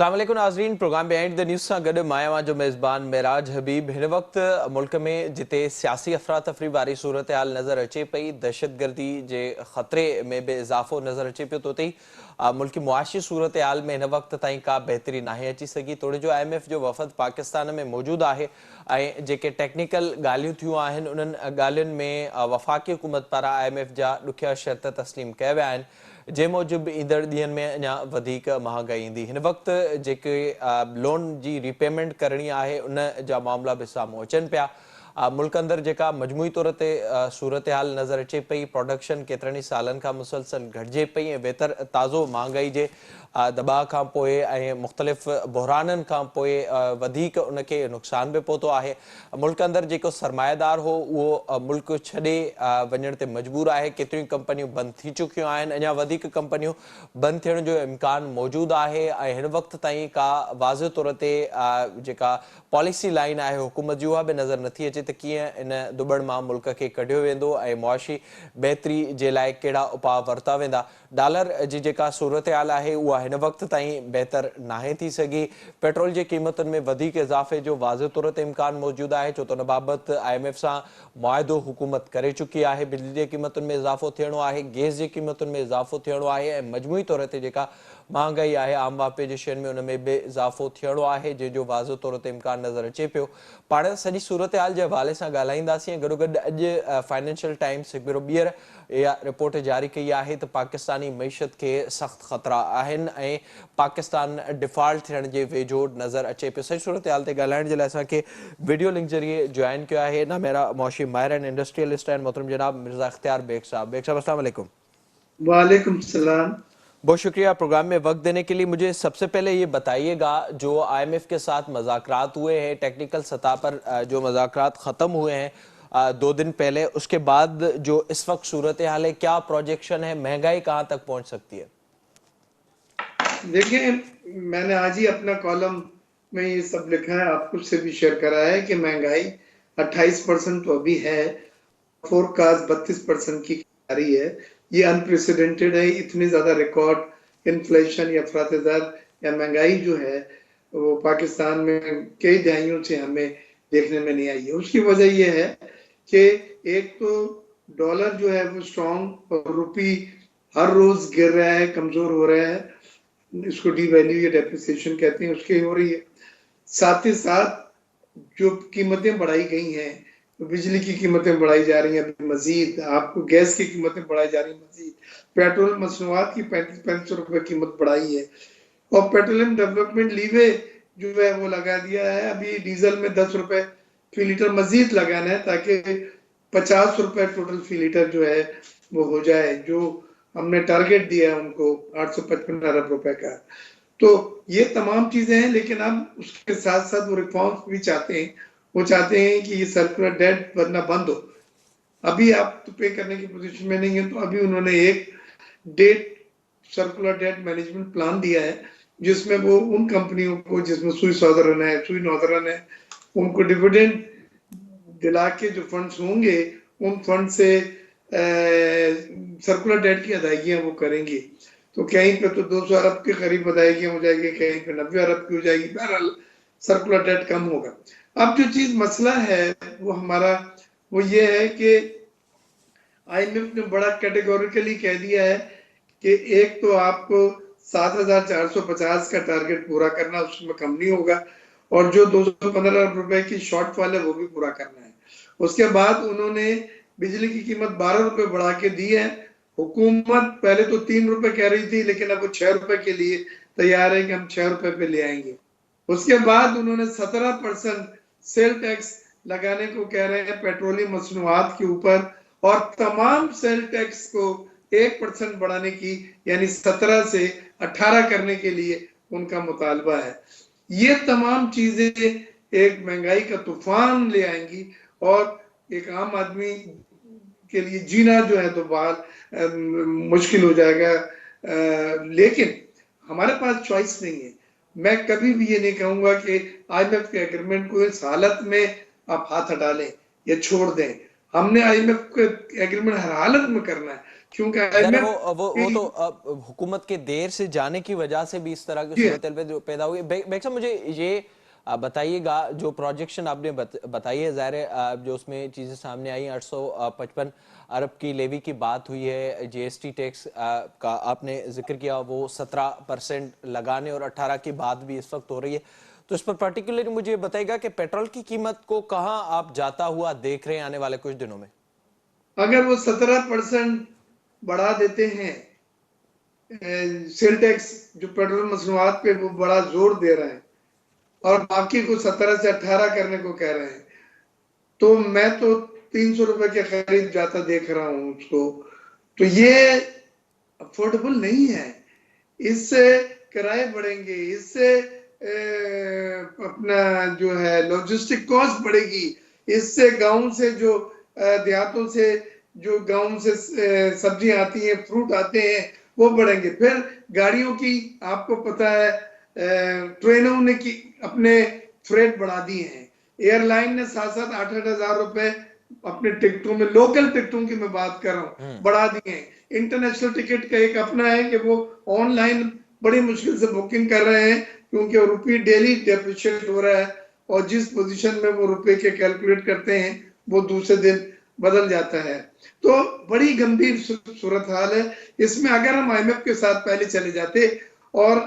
अस्सलाम वालेकुम नाज़रीन, प्रोग्राम बिहाइंड द न्यूज़ सां गॾु मां जो मेज़बान मेराज हबीब। हिन वक़्तु मुल्क में जिते सियासी अफ़रा तफ़री वारी सूरत हाल नज़र अचे पई, दहशतगर्दी जे ख़तरे में भी इज़ाफ़ो नज़र अचे पियो, तो तई मुल्की मुआशी सूरत हाल में हिन वक़्त ताईं का बेहतरी नाहे अची सघी। तोड़े जो IMF जो वफ़द पाकिस्तान में मौजूदु आहे ऐं जेके टेक्निकल ॻाल्हियूं थियूं आहिनि उन्हनि ॻाल्हियुनि में वफ़ाक़ी हुकूमत पारां IMF जा ॾुखिया शर्त तस्लीम कया विया आहिनि, जे मूजिबि ईंदड़ ॾींहंनि में अञा वधीक महांगाई ईंदी। हिन वक़्तु जेके लोन जी रीपेमेंट करणी आहे उन जा मामला बि साम्हूं अचनि पिया। मुल्क अंदरि जेका मजमूई तौर ते सूरत हाल नज़र अचे पई, प्रोडक्शन केतिरनि ई सालनि खां मुसलसल घटिजे पई ऐं बहितर ताज़ो महांगाई जे दॿाउ खां पोइ ऐं मुख़्तलिफ़ बहराननि खां पोइ वधीक उनखे नुक़सान बि पहुतो आहे। मुल्क अंदरि जेको सरमाएदार हो उहो मुल्क छॾे वञण ते मजबूर आहे। केतिरियूं कंपनियूं बंदि थी चुकियूं आहिनि, अञा वधीक कंपनियूं बंदि थियण जो इम्कान मौजूदु आहे ऐं हिन वक़्त ताईं का वाज़िह तौर ते जेका पॉलिसी लाइन आहे हुकूमत जी उहा बि नज़र नथी अचे त कीअं इन दुॿड़ मां मुल्क खे कढियो वेंदो ऐं मुआशी बहितरी जे लाइ कहिड़ा उपाउ वरिता वेंदा। डॉलर जी जेका सूरत हाल आहे उहा हिन वक़्त ताईं बहितर नाहे थी सघी। पेट्रोल जी क़ीमतुनि में वधीक इज़ाफ़े जो वाज़िह तौर ते इम्कान मौजूदु आहे, छो त उन बाबति IMF सां मुआहिदो हुकूमत करे चुकी आहे। बिजली जी क़ीमतुनि में इज़ाफ़ो थियणो आहे, गैस जी क़ीमतुनि में इज़ाफ़ो थियणो आहे ऐं मजमूई तौर ते जेका महांगाई आहे आम वापे जी शयुनि में उन में बि इज़ाफ़ो थियणो आहे, जंहिंजो वाज़िह तौर ते इम्कान नज़र अचे पियो। पाण सॼी सूरत हाल जे हवाले सां ॻाल्हाईंदासीं। गॾोगॾु अॼु फाइनेंशियल टाइम्स हिकु भेरो ॿीहर इहा रिपोर्ट जारी कई आहे त पाकिस्तानी मईशत खे सख़्तु ख़तरा आहिनि ऐं पाकिस्तान डिफॉल्ट थियण जे वेझो नज़र अचे पियो। सॼी सूरत हाल ते ॻाल्हाइण जे लाइ असांखे वीडियो लिंक ज़रिए जॉइन कयो आहे नामेरा मुआशी माहिर आहिनि, इंडस्ट्रियलिस्ट आहिनि, मोहतरम जनाब मिर्ज़ा इख्तियार बेग साहब। बेग साहब अस्सलाम वालेकुम। वालेकुम सलाम। बहुत शुक्रिया प्रोग्राम में वक्त देने के लिए। मुझे सबसे पहले ये बताइएगा, जो IMF के साथ मज़ाकरात हुए हैं, टेक्निकल सतह पर जो मज़ाकरात ख़त्म हुए हैं 2 दिन पहले, उसके बाद जो इस वक्त सूरत हाल है, क्या प्रोजेक्शन है, महंगाई कहाँ तक पहुँच सकती है? देखिए, मैंने आज ही अपना कॉलम में ये सब लिखा है, आपको से भी शेयर करा है कि महंगाई 28% तो अभी है, फोरकास्ट 32% की आ रही है। ये अनप्रेसिडेंटेड है। इतनी ज्यादा रिकॉर्ड इन्फ्लेशन या अफरातज़र या महंगाई जो है वो पाकिस्तान में कई दहाइयों से हमें देखने में नहीं आई है। उसकी वजह यह है कि एक तो डॉलर जो है वो स्ट्रॉन्ग और रुपी हर रोज गिर रहा है, कमजोर हो रहा है, इसको डीवैल्यू या डेप्रिसिएशन कहते हैं, उसकी हो रही है। साथ ही साथ जो कीमतें बढ़ाई गई हैं, बिजली की कीमतें बढ़ाई जा रही हैं मजीद, आपको गैस की कीमतें बढ़ाई जा रही हैं मजीद, पेट्रोल मसनूआत की 3500 रुपए कीमत बढ़ाई है और पेट्रोलियम डेवलपमेंट लीवे जो है वो लगा दिया है। अभी डीजल में 10 रुपए फी लीटर मजीद लगाना है ताकि 50 रुपए टोटल फी लीटर जो है वो हो जाए, जो हमने टारगेट दिया है उनको 855 अरब रुपए का। तो ये तमाम चीजें हैं, लेकिन अब उसके साथ साथ वो रिफॉर्म्स भी चाहते हैं। वो चाहते हैं कि ये सर्कुलर डेट बनना बंद हो। अभी आप तो पे करने की पोजीशन में नहीं है, तो अभी उन्होंने एक debt circular debt management plan दिया है जिसमें वो उन कंपनियों को, जिसमें सुई सॉदर्न है, सुई नॉर्दर्न है, उनको डिविडेंड दिला के जो फंड्स होंगे उन फंड से सर्कुलर डेट की अदायगियां वो करेंगे। तो कहीं पे तो 200 अरब के करीब अदायगियां हो जाएगी, कहीं पे 90 अरब की हो जाएगी। बहरहाल सर्कुलर डेट कम होगा। अब जो चीज मसला है वो हमारा वो ये है कि IMF ने बड़ा कैटेगोरिकली कह दिया है कि एक तो आपको 7,450 का टारगेट पूरा करना, उसमें कम नहीं होगा, और जो 215 अरब रुपए की शॉर्टफॉल है वो भी पूरा करना है। उसके बाद उन्होंने बिजली की कीमत 12 रुपए बढ़ा के दी है। हुकूमत पहले तो 3 रुपए कह रही थी, लेकिन अब वो 6 रुपए के लिए तैयार है कि हम 6 रुपए पे ले आएंगे। उसके बाद उन्होंने 17% सेल टैक्स लगाने को कह रहे हैं पेट्रोलियम मसनूआत के ऊपर, और तमाम सेल टैक्स को 1% बढ़ाने की, यानी 17 से 18 करने के लिए उनका मुतालबा है। ये तमाम चीजें एक महंगाई का तूफान ले आएंगी और एक आम आदमी के लिए जीना जो है तो बाहर मुश्किल हो जाएगा। लेकिन हमारे पास चॉइस नहीं है। मैं कभी भी ये नहीं कहूंगा कि IMF के एग्रीमेंट को इस हालत में आप हाथ हटा लें या छोड़ दें। हमने IMF के एग्रीमेंट हर हालत में करना है, क्योंकि जरा IMF वो तो हुकूमत के देर से जाने की वजह से भी इस तरह की सूरत पैदा हुई। बेग साहब, मुझे ये बताइएगा, जो प्रोजेक्शन आपने बताई है, ज़ाहिर है जो उसमें चीज़ें सामने आई, 855 अरब की लेवी की बात हुई है, GST टैक्स का आपने जिक्र किया, वो 17% लगाने और 18 की बात भी इस वक्त हो रही है। तो इस पर पर्टिकुलरली मुझे बताइएगा कि पेट्रोल की कीमत को कहाँ आप जाता हुआ देख रहे हैं आने वाले कुछ दिनों में? अगर वो 17% बढ़ा देते हैं, सेल टैक्स जो पेट्रोल मसनूआत पे वो बड़ा जोर दे रहा है और बाकी को 17 से 18 करने को कह रहे हैं, तो मैं तो 300 रुपए के करीब जाता देख रहा हूं उसको। तो ये अफोर्डेबल नहीं है। इससे किराए बढ़ेंगे, इससे अपना जो है लॉजिस्टिक कॉस्ट बढ़ेगी, इससे गांव से जो देहातों से जो गांव से सब्जियां आती हैं, फ्रूट आते हैं, वो बढ़ेंगे। फिर गाड़ियों की आपको पता है, ट्रेनों ने की अपने फ्रेट बढ़ा दिए हैं, एयरलाइन ने 7-8 हजार रुपए अपने टिकटों में, लोकल टिकटों की मैं बात कर रहा हूँ, बढ़ा दिए हैं। इंटरनेशनल टिकट का एक अपना है कि वो ऑनलाइन बड़ी मुश्किल से बुकिंग कर रहे हैं, क्योंकि रुपये डेली डेप्रिशिएट हो रहा है और जिस पोजीशन में वो रुपए के कैलकुलेट करते हैं वो दूसरे दिन बदल जाता है। तो बड़ी गंभीर सूरत हाल है इसमें। अगर हम IMF के साथ पहले चले जाते और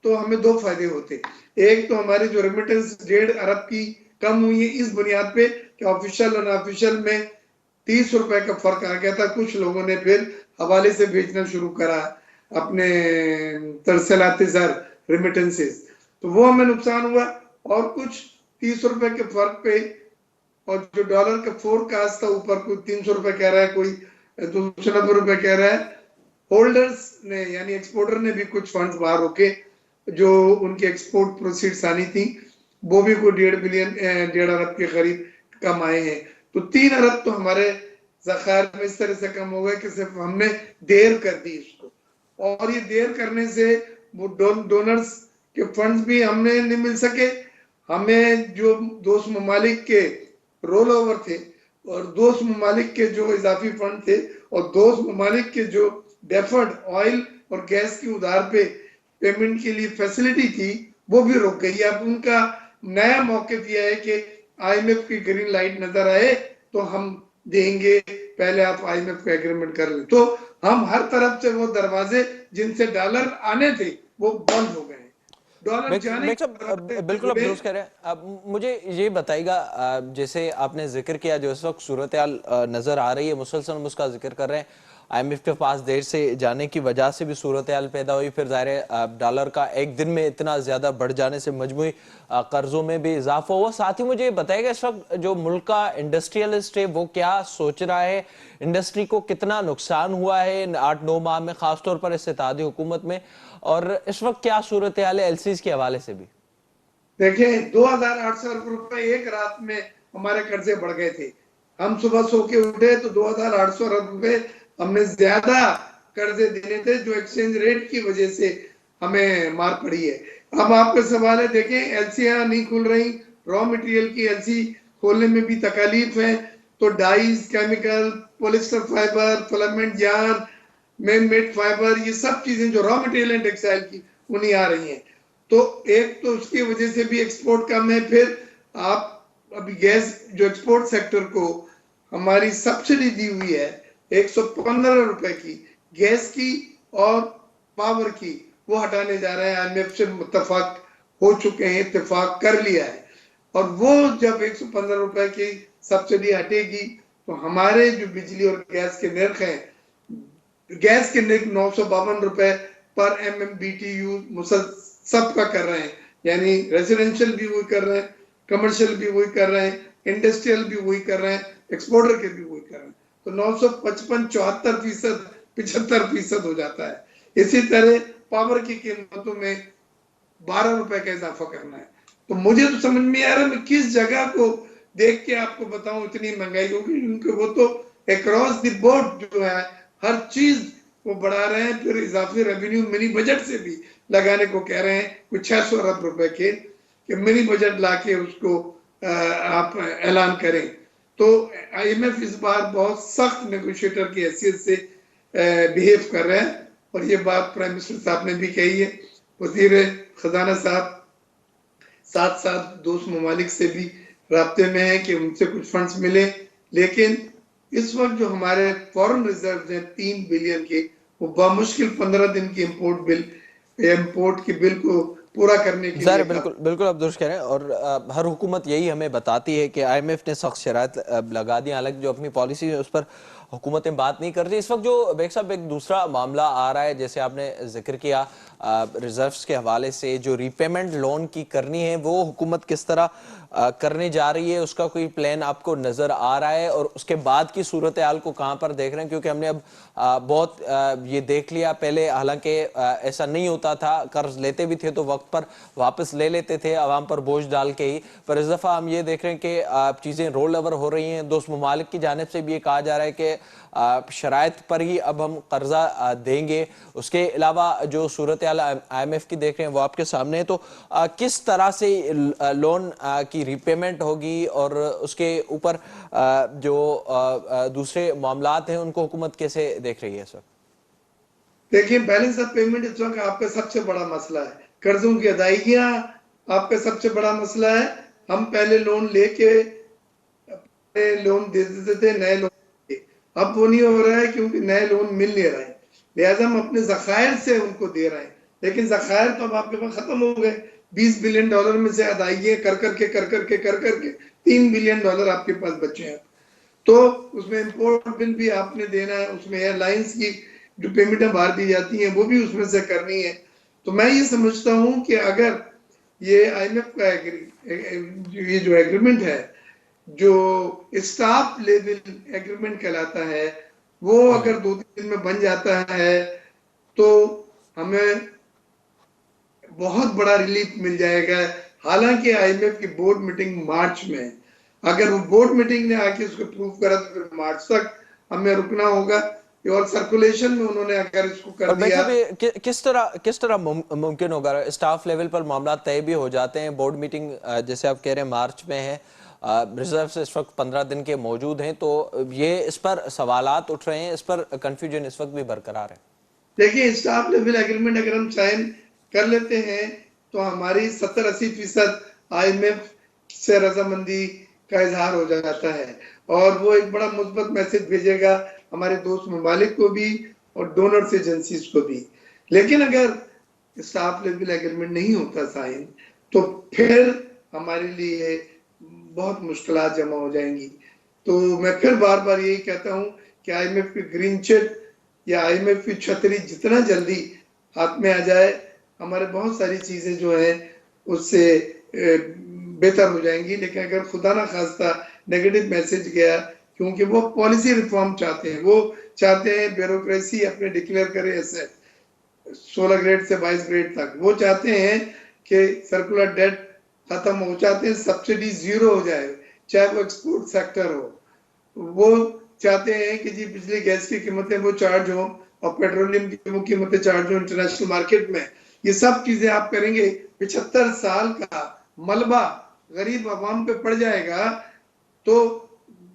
तो हमें दो फायदे होते। एक तो हमारी जो रेमिटेंस 1.5 अरब की कम हुई है इस बुनियाद पे कि ऑफिशियल और अनऑफिशियल में 30 रुपए का फर्क आ गया था। कुछ लोगों ने फिर हवाले से भेजना शुरू करा अपने तरसलाते ज़र रेमिटेंसेस, तो वो हमें नुकसान हुआ। और कुछ 30 रुपए के फर्क पे, और जो डॉलर का फोरकास्ट था ऊपर, कोई 300 रुपए कह रहा है, कोई 290 रुपए कह रहा है, होल्डर्स ने यानी एक्सपोर्टर ने भी कुछ फंड्स बाहर रोके जो उनके एक्सपोर्ट प्रोसीड्स आनी थी, वो भी कोई 1.5 अरब के करीब कम आए हैं। तो 3 अरब तो हमारे जखायर में इस तरह से कम हो गए कि सिर्फ हमने देर कर दी इसको, और ये देर करने से वो डोनर्स के फंड्स भी हमने नहीं मिल सके। हमें जो दोस्त ममालिक के रोल ओवर थे और दोस्त ममालिक के जो इजाफी फंड थे और दोस्त ममालिक के जो डेफर्ड ऑयल और गैस की उधार पे पेमेंट के लिए फैसिलिटी थी, वो भी रुक गई। अब उनका नया मौके दिया है कि IMF की ग्रीन लाइट नजर आए तो हम देंगे, पहले आप IMF का एग्रीमेंट कर लें। तो हम हर तरफ से वो दरवाजे जिनसे डॉलर आने थे वो बंद हो गए, डॉलर जाने के दरवाजे बिल्कुल आप खुले। दुरुस्त कह रहे हैं। अब मुझे ये बताइएगा, जैसे आपने जिक्र किया, जो इस वक्त सूरत हाल नजर आ रही है, मुसलसल हम उसका जिक्र कर रहे हैं, IMF के पास देर से जाने की वजह से भी सूरत हाल पैदा हुई, फिर ज़ाहिर है डॉलर का एक दिन में इतना ज्यादा बढ़ जाने से मजमूई कर्जों में भी इजाफा हुआ। साथ ही मुझे बताइएगा, इस वक्त जो मुल्क का इंडस्ट्रियलिस्ट है वो क्या सोच रहा है, इंडस्ट्री को कितना नुकसान हुआ है 8-9 माह में, खासतौर पर इस इत्तेहादी हुकूमत में, और इस वक्त क्या सूरत हाल है LCs के हवाले से भी? देखिए, 2,800 अरब रुपए एक रात में हमारे कर्जे बढ़ गए थे। हम सुबह सो के उठे तो 2,800 अरब रुपए हमने ज्यादा कर्जे देने थे, जो एक्सचेंज रेट की वजह से हमें मार पड़ी है। अब आपके सवाल है, देखें एलसीआं नहीं खुल रही, रॉ मटेरियल की एलसी खोलने में भी तकलीफ है, तो dyes, chemical, polyester fibre, filament yarn, man made fibre, ये सब चीजें जो रॉ मटेरियल है टेक्सटाइल की, वो नहीं आ रही हैं। तो एक तो उसकी वजह से भी एक्सपोर्ट कम है। फिर आप अभी गैस जो एक्सपोर्ट सेक्टर को हमारी सब्सिडी दी हुई है 115 रुपए की गैस की और पावर की, वो हटाने जा रहे हैं। IMF से मुत्तफाक हो चुके हैं, इत्तेफाक कर लिया है, और वो जब 115 रुपए की सब्सिडी हटेगी तो हमारे जो बिजली और गैस के निर्ख हैं, गैस के निर्ख 952 रुपए पर MMBTU सबका कर रहे हैं, यानी रेजिडेंशियल भी वही कर रहे हैं, कमर्शियल भी वही कर रहे हैं, इंडस्ट्रियल भी वही कर रहे हैं, एक्सपोर्टर के भी वही कर रहे हैं। तो 955 74%, 75% हो जाता है। इसी तरह पावर की कीमतों में 12 रुपए का इजाफा करना है। तो मुझे तो समझ में आ रहा है मैं किस जगह को देख के आपको बताऊं इतनी महंगाई होगी, क्योंकि वो तो अक्रॉस द बोर्ड जो है हर चीज वो बढ़ा रहे हैं। फिर इजाफी रेवेन्यू मिनी बजट से भी लगाने को कह रहे हैं, कुछ 600 अरब रुपए के कि मिनी बजट लाके उसको आप ऐलान करें। तो IMF इस बार बहुत सख्त नेगोशिएटर की हैसियत से बिहेव कर रहे हैं। और ये बात प्राइम मिनिस्टर साहब ने भी कही है, वजीर खजाना साहब साथ साथ दोस्त ममालिक से भी राब्ते में है कि उनसे कुछ फंड्स मिले। लेकिन इस वक्त जो हमारे फॉरेन रिजर्व हैं 3 बिलियन के, वो बामुश्किल 15 दिन की इम्पोर्ट की बिल को पूरा करने के ज़ाहिर लिए है, बिल्कुल बिल्कुल आप दुरुस्त कह रहे हैं। और हर हुकूमत यही हमें बताती है कि IMF ने सख्त शराइत लगा दी, हालांकि जो अपनी पॉलिसी है उस पर हुकूमतें बात नहीं करती। इस वक्त जो बेग साहब एक दूसरा मामला आ रहा है, जैसे आपने जिक्र किया रिजर्व्स के हवाले से, जो रीपेमेंट लोन की करनी है वो हुकूमत किस तरह करने जा रही है, उसका कोई प्लान आपको नज़र आ रहा है? और उसके बाद की सूरत हाल को कहाँ पर देख रहे हैं? क्योंकि हमने अब बहुत ये देख लिया, पहले हालांकि ऐसा नहीं होता था, कर्ज लेते भी थे तो वक्त पर वापस ले लेते थे आवाम पर बोझ डाल के ही, पर इस दफ़ा हम ये देख रहे हैं कि चीज़ें रोल ओवर हो रही हैं। दोस्त ममालिक की जानिब से भी ये कहा जा रहा है कि शराइत पर ही अब हम कर्जा देंगे। उसके अलावा जो सूरत हाल IMF की देख रहे हैं वो आपके सामने है। तो किस तरह से लोन की रीपेमेंट होगी और उसके ऊपर जो दूसरे मामलात हैं उनको हुकूमत कैसे देख रही है सर? देखिए, बैलेंस ऑफ पेमेंट इस वक्त आपका सबसे बड़ा मसला है। कर्जों की अदायगियां आपका सबसे बड़ा मसला है। हम पहले लोन लेके लोन दे देते थे, नए लोन, अब वो नहीं हो रहा है क्योंकि नए लोन मिल नहीं रहे हैं। लिहाजा हम अपने जखायर से उनको दे रहे हैं, लेकिन जखायर तो अब आपके पास खत्म हो गए। $20 बिलियन में से अदायगियां कर करके $3 बिलियन आपके पास बचे हैं। तो उसमें इंपोर्ट बिल भी आपने देना है, उसमें एयरलाइंस की जो पेमेंटें बाहर दी जाती हैं वो भी उसमें से करनी है। तो मैं ये समझता हूं कि अगर ये IMF का ये जो एग्रीमेंट है, जो स्टाफ लेवल एग्रीमेंट कहलाता है, वो अगर 2-3 दिन में बन जाता है तो हमें बहुत बड़ा रिलीफ मिल जाएगा। हालांकि IMF की बोर्ड मीटिंग मार्च में, अगर वो बोर्ड मीटिंग ने आके उसको प्रूव करा तो फिर मार्च तक हमें रुकना होगा। और सर्कुलेशन में उन्होंने अगर इसको कर और दिया, किस तरह मुमकिन होगा? स्टाफ लेवल पर मामला तय भी हो जाते हैं, बोर्ड मीटिंग जैसे आप कह रहे हैं मार्च में है, रिजर्व से इस वक्त 15 दिन के मौजूद हैं, तो ये इस पर सवालात उठ रहे हैं, इस पर कंफ्यूजन इस वक्त भी बरकरार है। देखिए स्टाफ लेवल एग्रीमेंट अगर हम साइन कर लेते हैं तो हमारी 70-80% IMF से रजामंदी का इजहार हो जाता है, और वो एक बड़ा मुस्बत मैसेज भेजेगा हमारे दोस्त ममालिक को भी और डोनर्स एजेंसीज को भी। लेकिन अगर स्टाफ लेवल एग्रीमेंट नहीं होता साइन, तो फिर हमारे लिए बहुत मुश्किलात जमा हो जाएंगी। तो मैं फिर बार बार यही कहता हूं कि IMF की ग्रीन चेक या IMF की छतरी जितना जल्दी हाथ में आ जाए, हमारे बहुत सारी चीजें जो है उससे बेहतर हो जाएंगी। लेकिन अगर खुदा ना खास्ता नेगेटिव मैसेज गया, क्योंकि वो पॉलिसी रिफॉर्म चाहते हैं, वो चाहते हैं ब्यूरोक्रेसी अपने डिक्लेयर करे ऐसे 16 ग्रेड से 22 ग्रेड तक, वो चाहते हैं कि सर्कुलर डेट खत्म हो, चाहते हैं सब्सिडी जीरो हो जाए, चाहे वो एक्सपोर्ट सेक्टर हो। वो चाहते हैं कि जी बिजली गैस की कीमतें वो चार्ज हो और पेट्रोलियम की वो कीमतें चार्ज हो इंटरनेशनल मार्केट में। ये सब चीजें आप करेंगे, 75 साल का मलबा गरीब आवाम पे पड़ जाएगा, तो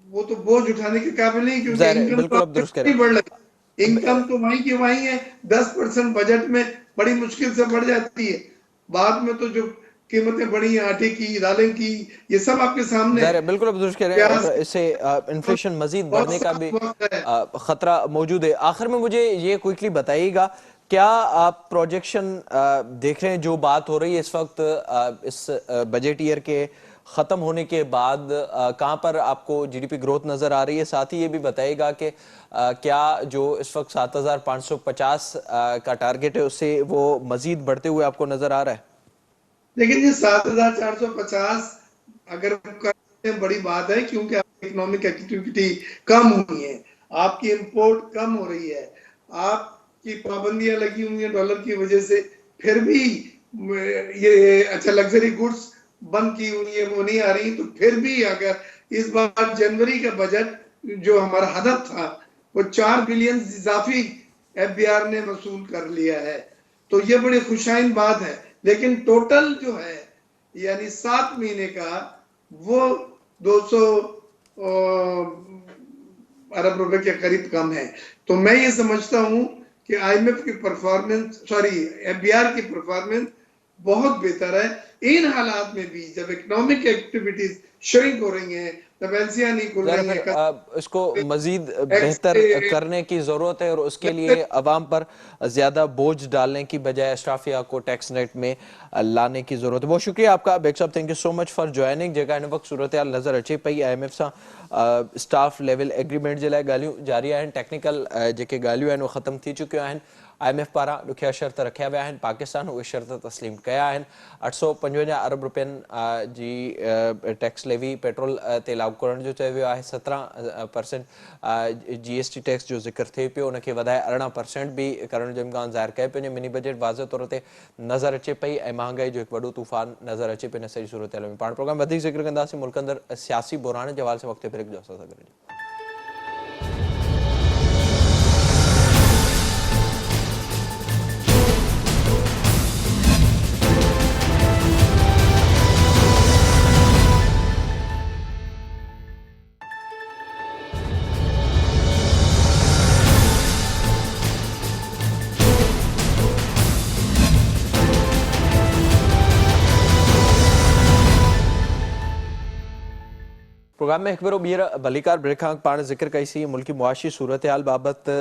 वो तो बोझ उठाने के काबिल नहीं, क्योंकि ज़ाहिर है, इनकम तो बिल्कुल आप आपकी दुरुस्त कह नहीं बढ़ रहे रही। इनकम तो वहीं की वहीं है, 10% बजट में बड़ी मुश्किल से बढ़ जाती है। बाद में तो जो कीमतें बढ़ी हैं आटे की, दालें की, ये सब आपके सामने ज़ाहिर है। है, बिल्कुल आप दुरुस्त कह रहे हैं। प्याज और इससे इन्फ्लेशन मजीद बहुत बढ़ने का भी साफ वक्त है। खतरा मौजूद है। आखिर में मुझे ये क्विकली बताइएगा, क्या आप प्रोजेक्शन देख रहे हैं, जो बात हो रही है इस वक्त इस बजट ईयर के ख़त्म होने के बाद कहाँ पर आपको GDP ग्रोथ नज़र आ रही है? साथ ही ये भी बताइएगा कि क्या जो इस वक्त 7,550 का टारगेट है उससे वो मजीद बढ़ते हुए आपको नज़र आ रहा है? लेकिन ये 7,450 अगर करते हैं बड़ी बात है, क्योंकि आपकी इकोनॉमिक एक्टिविटी कम हुई है, आपकी इंपोर्ट कम हो रही है, आपकी पाबंदियां लगी हुई हैं डॉलर की वजह से, फिर भी ये अच्छा लग्जरी गुड्स बंद की हुई है, वो नहीं आ रही। तो फिर भी अगर इस बार जनवरी का बजट जो हमारा हदफ था, वो 4 बिलियन इजाफी FBR ने वसूल कर लिया है, तो ये बड़ी खुशाइन बात है। लेकिन टोटल जो है यानी 7 महीने का, वो 200 अरब रुपए के करीब कम है। तो मैं ये समझता हूं कि आईएमएफ की परफॉर्मेंस, सॉरी, एफबीआर की परफॉर्मेंस बहुत बेहतर है। इन हालात में भी जब इकोनॉमिक एक्टिविटीज श्रिंक हो रही हैं, तब एलसीआर नहीं खुल ज़रा रही फिर हैं, इसको मजीद टैक्स बेहतर करने की ज़रूरत है और उसके लिए अवाम पर ज़्यादा बोझ डालने की बजाय अशराफिया को टैक्स नेट में लाने की ज़रूरत है। बहुत शुक्रिया आपका बेग साहब, thank you so much for joining. जेका इन वक्त सूरत हाल नज़र अचे पई IMF सां स्टाफ लेवल एग्रीमेंट जे लाइ ॻाल्हियूं जारी आहिनि। टेक्निकल जेके ॻाल्हियूं आहिनि उहे ख़त्म थी चुकियूं आहिनि। IMF पारां ॾुखिया शर्त रखिया विया आहिनि, पाकिस्तान उहे शर्त तस्लीम कया आहिनि। 855 अरब रुपयनि जी टैक्स लेवी पेट्रोल ते लागू करण जो चयो वियो आहे। 17% GST टैक्स जो ज़िक्र थिए पियो, उनखे वधाए 18% बि करण जो इम्कान ज़ाहिर कयो पियो। मिनी बजट वाज़े तौर ते नज़र अचे पई ऐं महांगाई जो हिकु वॾो तूफ़ान नज़र अचे पियो इन सॼी सूरत हाल में। पाण प्रोग्राम वधीक ज़िक्र कंदासीं मुल्क अंदरि सियासी बहिरान जे हवाले सां वक़्तु ब्रेक जो असां सां गॾु। प्रोग्राम में एक बार ॿीहर भलीकार ब्रेक खां पाण ज़िक्र कईसीं मुल्की मुआशी सूरत हाल बाबति,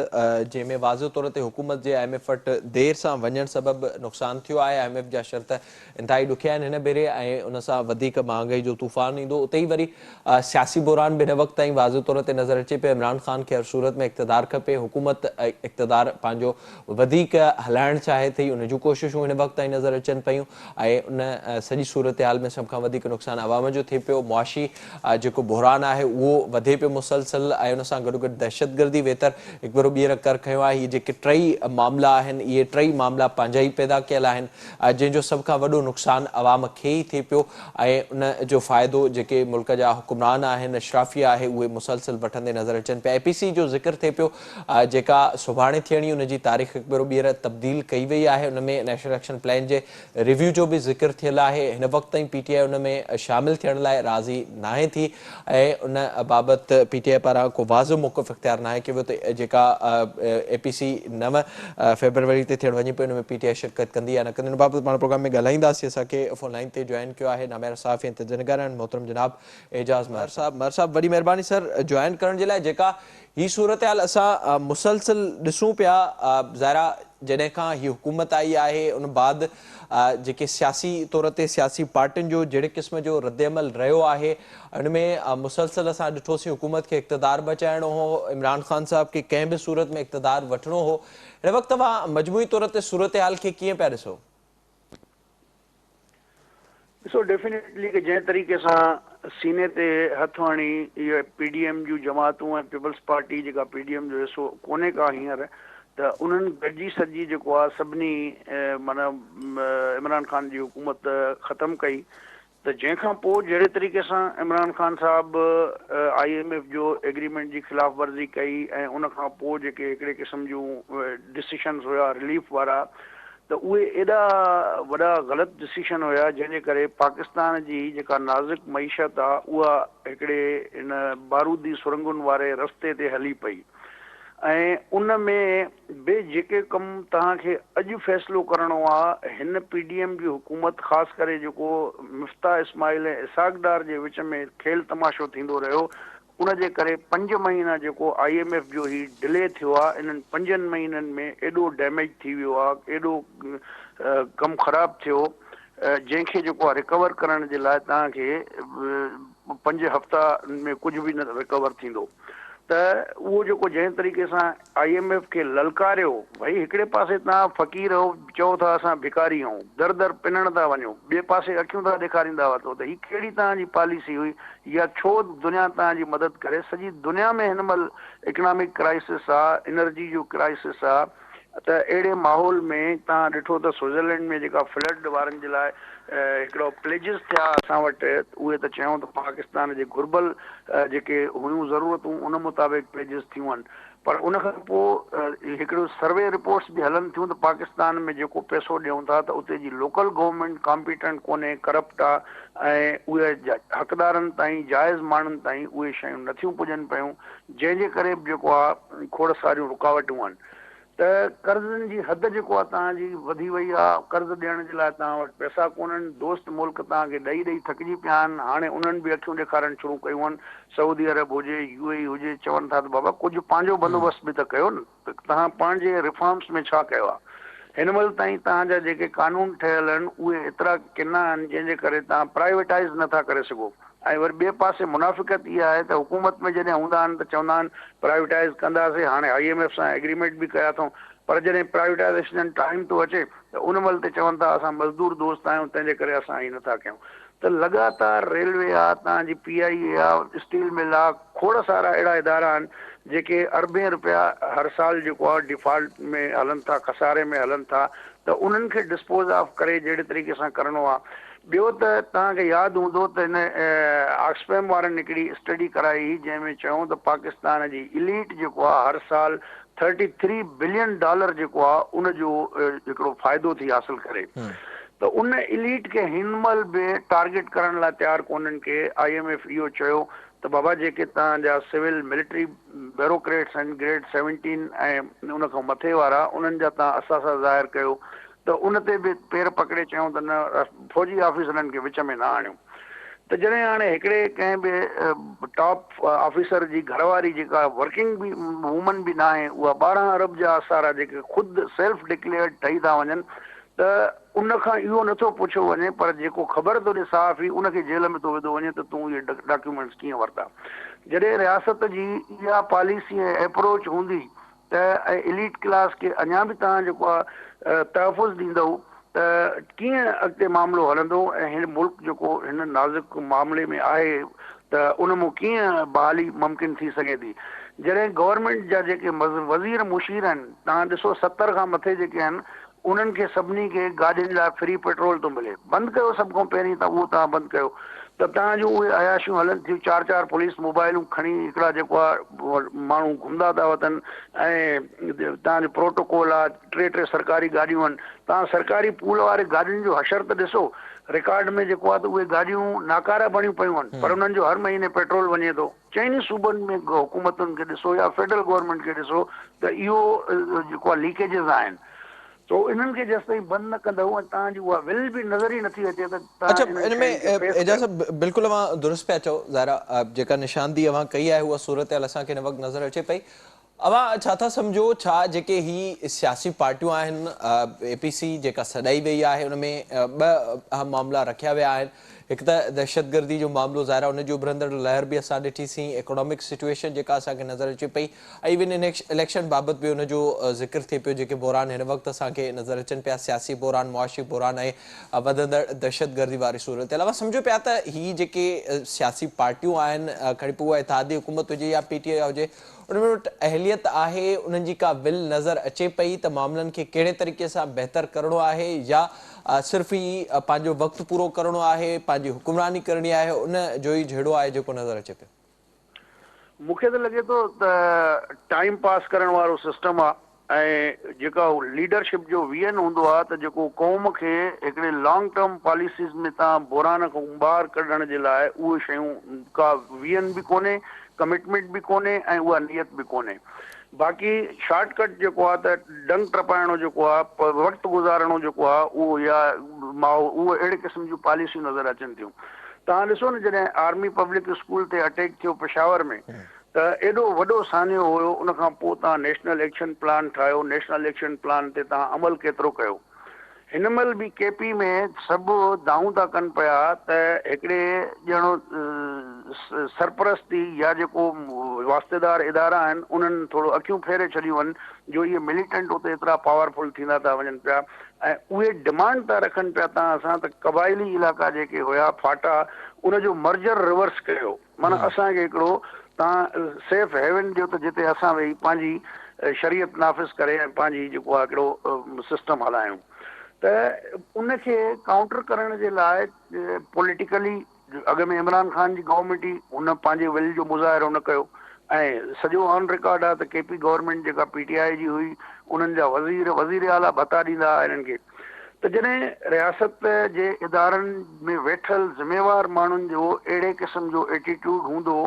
जंहिंमें वाज़े तौर ते हुकूमत जे IMF वटि देरि सां वञण सबबि नुक़सानु थियो आहे। IMF जा शर्त इंतिहाई ॾुखिया आहिनि हिन भेरे ऐं उन सां वधीक महांगाई जो तूफ़ान ईंदो। उते ई वरी सियासी बहिरान बि हिन वक़्त ताईं वाज़े तौर ते नज़र अचे पियो। इमरान ख़ान खे हर सूरत में इक़्तिदार खपे, हुकूमत इक़्तिदार पंहिंजो वधीक हलाइणु चाहे थी, उन जूं कोशिशूं हिन वक़्त ताईं नज़र अचनि पियूं ऐं उन सॼी सूरत हाल में सभ खां वधीक नुक़सानु आवाम जो थिए पियो। मुआशी जेको बहिरान आहे उहो वधे पियो मुसलसल ऐं उन सां गॾोगॾु दहशतगर्दी वेतर हिकु भेरो ॿीहर कर खंयो आहे। इहे जेके टई मामला आहिनि, इहे टई मामला पंहिंजा ई पैदा कयल आहिनि, जंहिंजो सभ खां वॾो नुक़सानु अवाम खे ई थिए पियो ऐं उन जो फ़ाइदो जेके मुल्क जा हुक्मरान आहिनि, अशराफिया आहे, उहे मुसलसल वठंदे नज़र अचनि पिया। APC जो ज़िक्र थिए पियो, जेका सुभाणे थियणी उन जी तारीख़ हिकु भेरो ॿीहर तब्दील कई वई आहे। उन में नेशनल एक्शन प्लान जे रिव्यू जो बि ज़िक्र थियल आहे। हिन वक़्त ताईं PTI उन में शामिलु थियण लाइ राज़ी नाहे थी ऐं उन बाबति PTI पारां को वाज़ो मौक़िफ़ इख़्तियार नाहे कयो वियो त जेका APC 9 फरवरी ते थियण वञे पई उन में PTI शिरकत कंदी या न कंदी, उन बाबति पाण प्रोग्राम में ॻाल्हाईंदासीं। असांखे फ़ोन लाइन ते जॉइन कयो आहे नामेरा साफ़ी इंतज़ार आहिनि मोहतरम जनाब एजाज़ महर साहब। वॾी महिरबानी सर जॉइन करण जे लाइ। जेका ही सूरत हाल असां मुसलसल ॾिसूं पिया, ज़ाहिरा जॾहिं खां हीअ हुकूमत आई आहे उन बाद जेके सियासी तौर ते सियासी पार्टियुनि जो जहिड़े क़िस्म जो रद्दमल रहियो आहे, उनमें मुसलसल असां ॾिठोसीं हुकूमत खे इक़्तिदार बचाइणो हो, इमरान ख़ान साहब खे कंहिं बि सूरत में इक़्तिदार वठिणो हो। हिन वक़्तु तव्हां मजमूई तौर ते सूरत हाल खे कीअं पिया ॾिसो? ॾिसो, डेफिनेटली कि जंहिं तरीक़े सां सीने ते हथु हणी इहे PDM जूं जमातूं ऐं पीपल्स पार्टी जेका PDM जो हिसो कोन्हे का हींअर, त उन्हनि गॾिजी सॼी जेको आहे सभिनी माना इमरान ख़ान जी हुकूमत ख़तमु कई। त जंहिंखां पोइ जहिड़े तरीक़े सां इमरान ख़ान साहिबु IMF जो एग्रीमेंट जी ख़िलाफ़ वर्ज़ी कई ऐं उन खां पोइ जेके हिकिड़े क़िस्म जूं डिसीशन्स हुया रिलीफ वारा, त उहे एॾा वॾा ग़लति डिसीशन हुया जंहिंजे करे पाकिस्तान जी जेका नाज़ुक मईशत आहे उहा हिकिड़े इन बारूदी सुरंगुनि वारे रस्ते ते हली पई ऐं उन में बि जेके कमु तव्हांखे अॼु फ़ैसिलो करिणो आहे, हिन PDM जी हुकूमत ख़ासि करे जेको मिफ्ता इस्माइल ऐं इसाक डार जे विच में खेल तमाशो थींदो रहियो, उन जे करे 5 महीना जेको IMF जो ही डिले थियो आहे, इन्हनि 5 महीननि में एॾो डैमेज थी वियो आहे, एॾो कमु ख़राबु थियो, जंहिंखे जेको आहे रिकवर करण जे लाइ तव्हांखे 5 हफ़्ता में कुझु बि न रिकवर थींदो। त उहो जेको जंहिं तरीक़े सां IMF खे ललकारियो, भई हिकिड़े पासे तव्हां फ़क़ीर हो, चओ था असां भिकारी आहियूं, दर दर पिनण था वञो, ॿिए पासे अखियूं था ॾेखारींदा वठो, त हीअ कहिड़ी तव्हांजी पॉलिसी हुई या छो दुनिया तव्हांजी मदद करे? सॼी दुनिया में हिन महिल इकनॉमिक क्राइसिस आहे, एनर्जी जो क्राइसिस आहे त अहिड़े माहौल में तव्हां ॾिठो त स्विट्ज़रलैंड में जेका फ्लड वारनि जे लाइ हिकिड़ो प्लेजिस थिया असां वटि, उहे त चयूं त पाकिस्तान जे घुर्बल जेके हुयूं ज़रूरतूं उन मुताबिक़ प्लेजिस थियूं आहिनि, पर उन खां पोइ हिकिड़ो सर्वे रिपोर्ट्स बि हलनि थियूं त पाकिस्तान में जेको पैसो ॾियूं था त उते जी लोकल गवर्नमेंट कॉम्पिटेंट कोन्हे, करप्ट आहे ऐं उहे हक़दारनि ताईं जाइज़ माण्हुनि ताईं उहे शयूं नथियूं पुॼनि पियूं, जंहिंजे करे बि जेको आहे खोड़ सारियूं रुकावटूं आहिनि। त कर्ज़नि जी हद जेको आहे तव्हांजी वधी वई आहे, कर्ज़ ॾियण जे लाइ तव्हां वटि पैसा कोन्हनि, दोस्त मुल्क तव्हांखे ॾेई ॾेई थकिजी पिया आहिनि, हाणे उन्हनि बि अखियूं ॾेखारणु शुरू कयूं आहिनि, सऊदी अरब हुजे UAE हुजे, चवनि था त बाबा कुझु पंहिंजो बंदोबस्तु बि त कयो न, त तव्हां पंहिंजे रिफॉर्म्स में छा कयो आहे। हिन महिल ताईं तव्हांजा जेके कानून ठहियल आहिनि उहे एतिरा किना आहिनि जंहिंजे करे तव्हां प्राइवेटाइज़ नथा करे सघो, ऐं वरी ॿिए पासे मुनाफ़िक़त इहा आहे त हुकूमत में जॾहिं हूंदा आहिनि त चवंदा आहिनि प्राइवेटाइज़ कंदासीं, हाणे IMF सां एग्रीमेंट बि कया अथऊं, पर जॾहिं प्राइवेटाइज़ेशन टाइम थो अचे त उन महिल ते चवनि था असां मज़दूर दोस्त आहियूं, तंहिंजे करे असां ही नथा कयूं। त लगातार रेलवे आहे, तव्हांजी PIA आहे, स्टील मिल आहे, खोड़ सारा अहिड़ा इदारा आहिनि जेके अरबें रुपया हर साल जेको आहे डिफॉल्ट में हलनि था, खसारे में हलनि था, त उन्हनि खे डिस्पोज ऑफ करे जहिड़े तरीक़े सां करिणो आहे। ॿियो त तव्हांखे यादि हूंदो त हिन ऑक्सफैम वारनि हिकिड़ी स्टडी कराई हुई जंहिंमें चयूं त पाकिस्तान जी इलीट जेको आहे हर साल $33 बिलियन जेको आहे उनजो हिकिड़ो फ़ाइदो थी हासिल करे, त उन इलीट खे हिन महिल बि टारगेट करण लाइ तयारु कोन्हनि के IMF इहो चयो त बाबा जेके तव्हांजा सिविल मिलिट्री ब्यूरोक्रेट्स आहिनि ग्रेड 17 ऐं उन खां मथे वारा, उन्हनि जा तव्हां असासा ज़ाहिर कयो, त उन ते बि पेर पकड़े चयूं त न फौजी ऑफिसरनि खे विच में न आणियूं। त जॾहिं हाणे हिकिड़े कंहिं बि टॉप ऑफिसर जी घरवारी जेका वर्किंग बि वूमन बि न आहे, उहा 12 अरब जा असारा जेके ख़ुदि सेल्फ डिक्लेयर्ड ठही था वञनि, त उन खां इहो नथो पुछियो वञे, पर जेको ख़बर थो ॾे साफ़ ई उनखे जेल में थो विधो वञे त तूं इहे डॉक्यूमेंट्स कीअं वरिता। जॾहिं रियासत जी इहा पॉलिसी ऐं अप्रोच हूंदी त इलीट क्लास खे अञा बि तव्हां जेको आहे तहफ़ुज़ ॾींदव त कीअं अॻिते मामिलो हलंदो, ऐं हिन मुल्क जेको हिन नाज़ुक मामले में आहे त उन मां कीअं बहाली मुमकिन थी सघे थी। जॾहिं गवर्नमेंट जा जेके वज़ीर मुशीर आहिनि, तव्हां ॾिसो 70 खां मथे जेके आहिनि उन्हनि खे सभिनी खे गाॾियुनि लाइ फ्री पेट्रोल थो मिले, बंदि कयो सभ खां पहिरीं त उहो तव्हां बंदि कयो, त तव्हांजो उहे अयाशियूं हलनि थियूं, 4 पुलिस मोबाइलूं खणी हिकिड़ा जेको आहे माण्हू घुमंदा था वञनि, ऐं तव्हांजो प्रोटोकॉल आहे, 3 सरकारी गाॾियूं आहिनि, तव्हां सरकारी पूल वारे गाॾियुनि जो हशर त ॾिसो, रिकॉर्ड में जेको आहे त उहे गाॾियूं नाकारा बणियूं पियूं आहिनि, पर उन्हनि जो हर महीने पेट्रोल वञे थो। चइनी सूबनि में हुकूमतुनि खे ॾिसो या फेडरल गवर्नमेंट खे ॾिसो त इहो जेको आहे लीकेजिस आहिनि, तो इन्हनि खे जेसि ताईं बंदि न कंदव, तव्हांजी उहा विल बि नज़र ई नथी अचे त अच्छा, तव्हां इन में एजाज़ साहब बिल्कुलु अवां दुरुस्त पिया चओ, ज़ाहिरा जेका निशानदी अवां कई आहे उहा सूरत हाल असांखे हिन वक़्तु नज़र अचे पई। अवां छा था सम्झो, छा जेके ही सियासी पार्टियूं आहिनि, APC जेका सॾाई वई आहे उन में ॿ अहम मामला रखिया विया आहिनि, हिकु त दहशतगर्दी जो मामलो, ज़ाहिरा उन जो उभरंदड़ लहर बि असां ॾिठीसीं, इकोनॉमिक सिचुएशन जेका असांखे नज़र अचे पई, ऐं इवन इलेक्शन बाबति बि उनजो ज़िक्र थिए पियो, जेके बहरान हिन वक़्तु असांखे नज़र अचनि पिया, सियासी बहरान, मुआशी बहरान ऐं वधंदड़ दहशतगर्दी वारी सूरत हाल। सम्झो पिया त ही जेके सियासी पार्टियूं आहिनि, खणी पोइ उहा इत्तेहादी हुकूमत हुजे या PTI हुजे, उनमें वटि अहलियत आहे, उन्हनि जी का विल नज़र अचे पई त मामलनि खे कहिड़े तरीक़े सां बहितर करिणो आहे, या सिर्फ़ु ई पंहिंजो वक़्तु पूरो करिणो आहे, पंहिंजी हुकुमरानी करणी आहे, उन जो ई जहिड़ो आहे जेको नज़र अचे पियो? मूंखे त लॻे थो त टाइम पास करण वारो सिस्टम आहे, ऐं जेका लीडरशिप जो विजन हूंदो आहे त जेको क़ौम खे हिकिड़े लॉन्ग टर्म पॉलिसीज़ में तव्हां बहरान खां ॿाहिरि कढण जे लाइ उहे शयूं का विजन बि कोन्हे, कमिटमेंट बि कोन्हे, ऐं उहा नियत बि कोन्हे। बाक़ी शॉर्टकट जेको आहे त डंग टपाइणो जेको आहे, वक़्तु गुज़ारणो जेको आहे, उहो या उहो अहिड़े क़िस्म जूं पॉलिसियूं नज़र अचनि थियूं। तव्हां ॾिसो न, जॾहिं आर्मी पब्लिक स्कूल ते अटैक थियो पेशावर में, त एॾो वॾो सान्यो हुयो, उनखां पोइ तव्हां नेशनल एक्शन प्लान ठाहियो, नेशनल एक्शन प्लान ते तव्हां अमल केतिरो कयो? हिन महिल बि केपी में सभु दाऊं था कनि पिया त हिकिड़े ॼणो सरपरस्ती या जेको वास्तेदार इदारा आहिनि उन्हनि थोरो अखियूं फेरे छॾियूं आहिनि जो इहे मिलिटेंट उते एतिरा पावरफुल थींदा था वञनि पिया ऐं उहे डिमांड था रखनि पिया तव्हां असां त क़बाइली इलाइक़ा जेके हुया फाटा उनजो मर्जर रिवर्स कयो माना असांखे हिकिड़ो तव्हां सेफ हेवन ॾियो त जिते असां वेही पंहिंजी शरीयत नाफ़िज़ करे ऐं पंहिंजी जेको आहे हिकिड़ो सिस्टम हलायूं त उनखे काउंटर करण जे लाइ पॉलिटिकली अॻ में इमरान ख़ान जी गवर्नमेंट ई हुन पंहिंजे विल जो मुज़ाहिरो न कयो ऐं सॼो ऑन रिकॉर्ड आहे त केपी गवर्नमेंट जेका पीटीआई जी हुई उन्हनि जा वज़ीर आला भत्ता ॾींदा हिननि खे त जॾहिं रियासत जे इदारनि में वेठल ज़िम्मेवार माण्हुनि जो अहिड़े क़िस्म जो एटीट्यूड हूंदो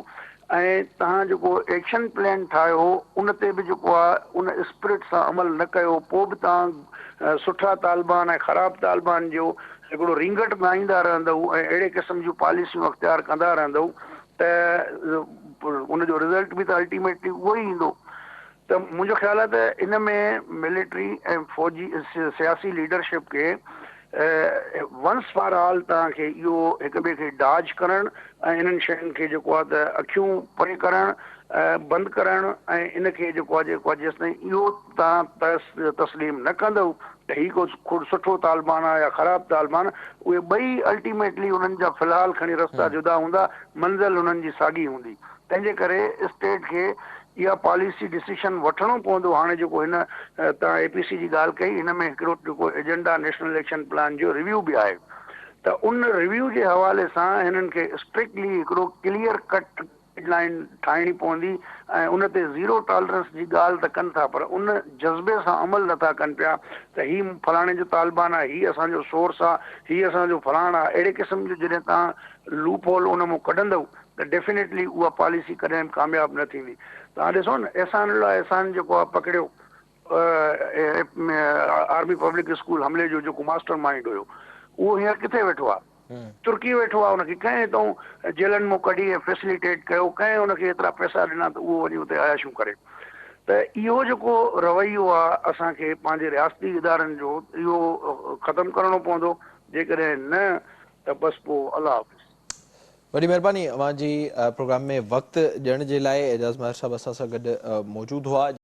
ऐं तव्हां जेको एक्शन प्लान ठाहियो उन ते बि जेको आहे उन स्पिरिट सां अमल न कयो पोइ बि तव्हां सुठा तालिबान ऐं ख़राब तालिबान जो हिकिड़ो रिंगट ॻाईंदा रहंदव ऐं अहिड़े क़िस्म जूं पॉलिसियूं अख़्तियार कंदा रहंदव त उनजो रिज़ल्ट बि त अल्टीमेटली उहो ई ईंदो त मुंहिंजो ख़्यालु आहे त इन में मिलिट्री ऐं फौजी सियासी लीडरशिप खे वंस फॉर ऑल तव्हांखे इहो हिक ॿिए खे डाज करणु ऐं इन्हनि शयुनि खे जेको आहे त अखियूं परे करणु बंदि करणु ऐं इनखे जेको आहे जेसिताईं इहो तव्हां तस्लीम न कंदव त ही को सुठो तालिबान आहे या ख़राबु तालिबान उहे ॿई अल्टीमेटली उन्हनि जा फ़िलहाल खणी रस्ता जुदा हूंदा मंज़िल उन्हनि जी साॻी हूंदी तंहिंजे करे स्टेट खे इहा पॉलिसी डिसीशन वठणो पवंदो हाणे जेको हिन तव्हां एपीसी जी ॻाल्हि कई हिन में हिकिड़ो जेको एजेंडा नेशनल इलेक्शन प्लान जो रिव्यू बि आहे त उन रिव्यू जे हवाले सां हिननि खे स्ट्रिक्टली हिकिड़ो क्लियर कट गाइडलाइन ठाहिणी पवंदी ऐं उन ते ज़ीरो टॉलरेंस जी ॻाल्हि त कनि था पर उन जज़्बे सां अमल नथा कनि पिया त ही फलाणे जो तालिबान आहे ही असांजो सोर्स आहे ही असांजो फलाण आहे अहिड़े क़िस्म जो जॾहिं तव्हां लूप होल उन मां कढंदव त डेफिनेटली उहा पॉलिसी कॾहिं कामयाबु न थींदी तव्हां ॾिसो न एहसान जेको आहे पकड़ियो आर्मी पब्लिक स्कूल हमले जो जेको मास्टर माइंड हुयो उहो हींअर किथे वेठो आहे तुर्की वेठो आहे उनखे कंहिं हितां जेलनि मां कढी ऐं फैसिलिटेट कयो कंहिं उनखे एतिरा पैसा ॾिना त उहो वञी उते आयाशूं करे त इहो जेको रवैयो आहे असांखे पंहिंजे रियासती इदारनि जो इहो ख़तमु करणो पवंदो जेकॾहिं न त बसि पोइ अलाह हाफ़िज़ वॾी महिरबानी अव्हां जी प्रोग्राम में वक़्तु ॾियण जे लाइ एजाज़ महर साहब असां सां गॾु मौजूदु हुआ।